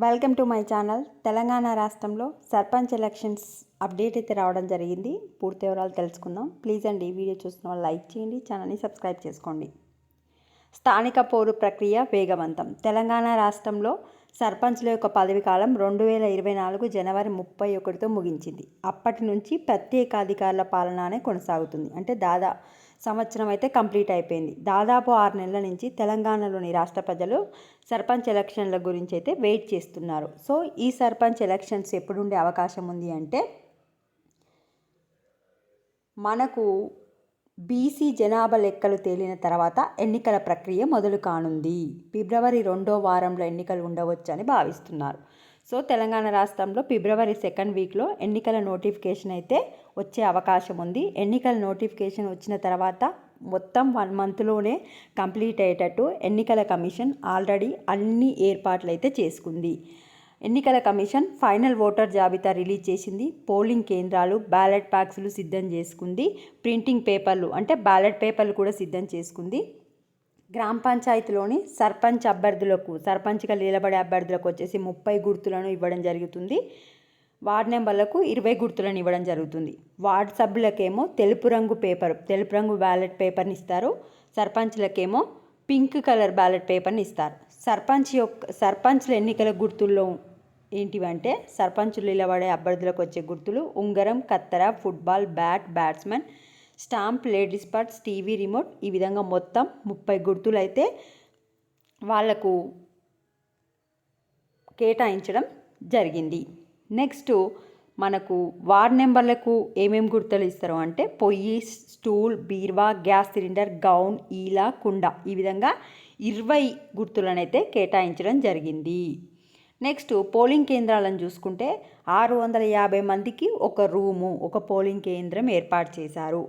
Welcome to my channel. Telangana రాష్ట్రంలో sarpanch elections update అయితే రావడం జరిగింది. పూర్తి వివరాలు తెలుసుకుందాం. ప్లీజ్ అండి, వీడియో చూస్తున్న వాళ్ళు లైక్ చేయండి, ఛానల్ని సబ్స్క్రైబ్ చేసుకోండి. స్థానిక పౌరు ప్రక్రియ వేగవంతం. తెలంగాణ రాష్ట్రంలో సర్పంచ్ల యొక్క పదవి కాలం 2024 జనవరి 31తో ముగించింది. అప్పటి నుంచి ప్రత్యేకాధికారుల పాలననే కొనసాగుతుంది. అంటే సంవత్సరం అయితే కంప్లీట్ అయిపోయింది. దాదాపు 6 నెలల నుంచి తెలంగాణలోని రాష్ట్ర ప్రజలు సర్పంచ్ ఎలక్షన్ల గురించి అయితే వెయిట్ చేస్తున్నారు. సో ఈ సర్పంచ్ ఎలక్షన్స్ ఎప్పుడు ఉండే అవకాశం ఉంది అంటే, మనకు బీసీ జనాభా లెక్కలు తేలిన తర్వాత ఎన్నికల ప్రక్రియ మొదలు కానుంది. ఫిబ్రవరి 2వ వారంలో ఎన్నికలు ఉండవచ్చని భావిస్తున్నారు. సో తెలంగాణ రాష్ట్రంలో ఫిబ్రవరి 2nd వీక్లో ఎన్నికల నోటిఫికేషన్ అయితే వచ్చే అవకాశం ఉంది. ఎన్నికల నోటిఫికేషన్ వచ్చిన తర్వాత మొత్తం 1 మంత్లోనే కంప్లీట్ అయ్యేటట్టు ఎన్నికల కమిషన్ ఆల్రెడీ అన్ని ఏర్పాట్లు అయితే చేసుకుంది. ఎన్నికల కమిషన్ ఫైనల్ ఓటర్ జాబితా రిలీజ్ చేసింది. పోలింగ్ కేంద్రాలు, బ్యాలెట్ ప్యాక్స్లు సిద్ధం చేసుకుంది. ప్రింటింగ్ పేపర్లు అంటే బ్యాలెట్ పేపర్లు కూడా సిద్ధం చేసుకుంది. గ్రామ పంచాయతీలోని సర్పంచ్గా నిలబడే అభ్యర్థులకు వచ్చేసి 30 గుర్తులను ఇవ్వడం జరుగుతుంది. వార్డు నెంబర్లకు 20 గుర్తులను ఇవ్వడం జరుగుతుంది. వార్డు సభ్యులకేమో తెలుపు రంగు బ్యాలెట్ పేపర్ని ఇస్తారు. సర్పంచ్లకేమో పింక్ కలర్ బ్యాలెట్ పేపర్ని ఇస్తారు. సర్పంచ్ల ఎన్నికల గుర్తుల్లో ఏంటివంటే, సర్పంచులు నిలబడే అభ్యర్థులకు వచ్చే గుర్తులు ఉంగరం, కత్తెర, football bat, batsmen, stamp, ladies purse, TV remote, ఈ విధంగా మొత్తం 30 గుర్తులు అయితే వాళ్లకు కేటాయించడం జరిగింది. నెక్స్ట్ మనకు వార్డ్ నెంబర్లకు ఏమేమి గుర్తులు ఇస్తారు అంటే, పొయ్యి, స్టూల్, బీర్వా, గ్యాస్ సిలిండర్, గౌన్, ఈల, కుండ, ఈ విధంగా 20 గుర్తులనైతే కేటాయించడం జరిగింది. నెక్స్ట్ పోలింగ్ కేంద్రాలను చూసుకుంటే 650 మందికి ఒక రూము, ఒక పోలింగ్ కేంద్రం ఏర్పాటు చేశారు.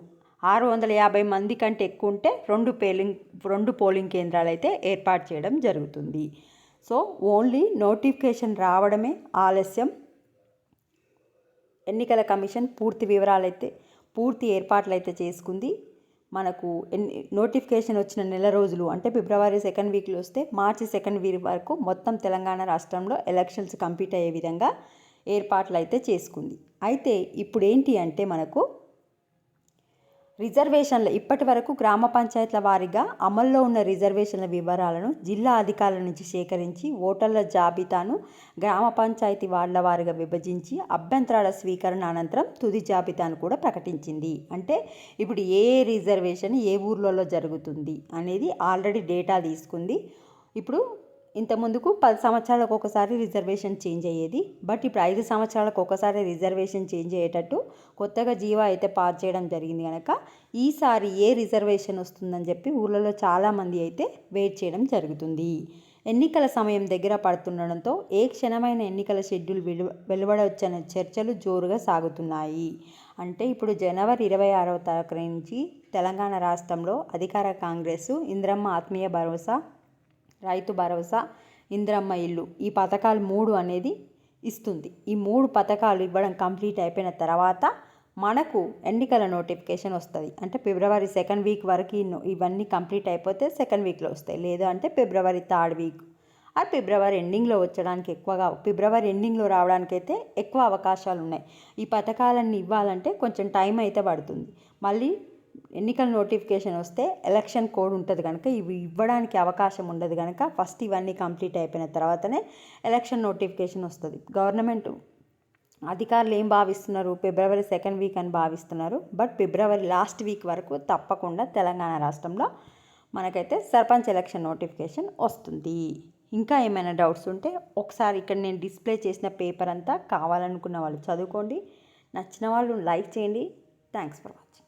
650 మంది కంటే ఎక్కువ ఉంటే 2 పోలింగ్ కేంద్రాలు అయితే ఏర్పాటు చేయడం జరుగుతుంది. సో ఓన్లీ నోటిఫికేషన్ రావడమే ఆలస్యం. ఎన్నికల కమిషన్ పూర్తి ఏర్పాట్లు అయితే చేసుకుంది. మనకు నోటిఫికేషన్ వచ్చిన నెల రోజులు అంటే ఫిబ్రవరి 2nd వీక్లో వస్తే మార్చి 2nd వీక్ వరకు మొత్తం తెలంగాణ రాష్ట్రంలో ఎలక్షన్స్ కంప్లీట్ అయ్యే విధంగా ఏర్పాట్లు అయితే చేసుకుంది. అయితే ఇప్పుడు ఏంటి అంటే, మనకు రిజర్వేషన్ల ఇప్పటి వరకు గ్రామ పంచాయతీల వారీగా అమల్లో ఉన్న రిజర్వేషన్ల వివరాలను జిల్లా అధికారుల నుంచి సేకరించి ఓటర్ల జాబితాను గ్రామ పంచాయతీ వార్డుల వారీగా విభజించి అభ్యంతరాల స్వీకరణ అనంతరం తుది జాబితాను కూడా ప్రకటించింది. అంటే ఇప్పుడు ఏ రిజర్వేషన్ ఏ ఊర్లలో జరుగుతుంది అనేది ఆల్రెడీ డేటా తీసుకుంది. ఇప్పుడు ఇంతకుముందుకు 10 సంవత్సరాలకు ఒకసారి రిజర్వేషన్ చేంజ్ అయ్యేది. బట్ ఇప్పుడు 5 సంవత్సరాలకు ఒకసారి రిజర్వేషన్ చేంజ్ అయ్యేటట్టు కొత్తగా జీవో అయితే పాస్ చేయడం జరిగింది. కనుక ఈసారి ఏ రిజర్వేషన్ వస్తుందని చెప్పి ఊళ్ళలో చాలామంది అయితే వెయిట్ చేయడం జరుగుతుంది. ఎన్నికల సమయం దగ్గర పడుతుండడంతో ఏ క్షణమైన ఎన్నికల షెడ్యూల్ వెలువడవచ్చనే చర్చలు జోరుగా సాగుతున్నాయి. అంటే ఇప్పుడు జనవరి 26వ తారీఖు నుంచి తెలంగాణ రాష్ట్రంలో అధికార కాంగ్రెస్ ఇందిరమ్మ ఆత్మీయ భరోసా, రైతు భరోసా, ఇందిరమ్మ ఇల్లు, ఈ పథకాలు 3 అనేది ఇస్తుంది. ఈ 3 పథకాలు ఇవ్వడం కంప్లీట్ అయిపోయిన తర్వాత మనకు ఎన్నికల నోటిఫికేషన్ వస్తుంది. అంటే ఫిబ్రవరి 2nd వీక్ వరకు ఇవన్నీ కంప్లీట్ అయిపోతే 2nd వీక్లో వస్తాయి. లేదు అంటే ఫిబ్రవరి 3rd వీక్ ఆ ఫిబ్రవరి ఎండింగ్లో ఫిబ్రవరి ఎండింగ్లో రావడానికైతే ఎక్కువ అవకాశాలు ఉన్నాయి. ఈ పథకాలన్నీ ఇవ్వాలంటే కొంచెం టైం అయితే పడుతుంది. మళ్ళీ ఎన్నికల నోటిఫికేషన్ వస్తే ఎలక్షన్ కోడ్ ఉంటుంది కనుక ఇవి ఇవ్వడానికి అవకాశం ఉండదు. కనుక ఫస్ట్ ఇవన్నీ కంప్లీట్ అయిపోయిన తర్వాతనే ఎలక్షన్ నోటిఫికేషన్ వస్తుంది. గవర్నమెంట్ అధికారులు ఏం భావిస్తున్నారు, ఫిబ్రవరి 2nd వీక్ అని భావిస్తున్నారు. బట్ ఫిబ్రవరి లాస్ట్ వీక్ వరకు తప్పకుండా తెలంగాణ రాష్ట్రంలో మనకైతే సర్పంచ్ ఎలక్షన్ నోటిఫికేషన్ వస్తుంది. ఇంకా ఏమైనా డౌట్స్ ఉంటే ఒకసారి ఇక్కడ నేను డిస్ప్లే చేసిన పేపర్ అంతా కావాలనుకున్న వాళ్ళు చదువుకోండి. నచ్చిన వాళ్ళు లైక్ చేయండి. Thanks for watching.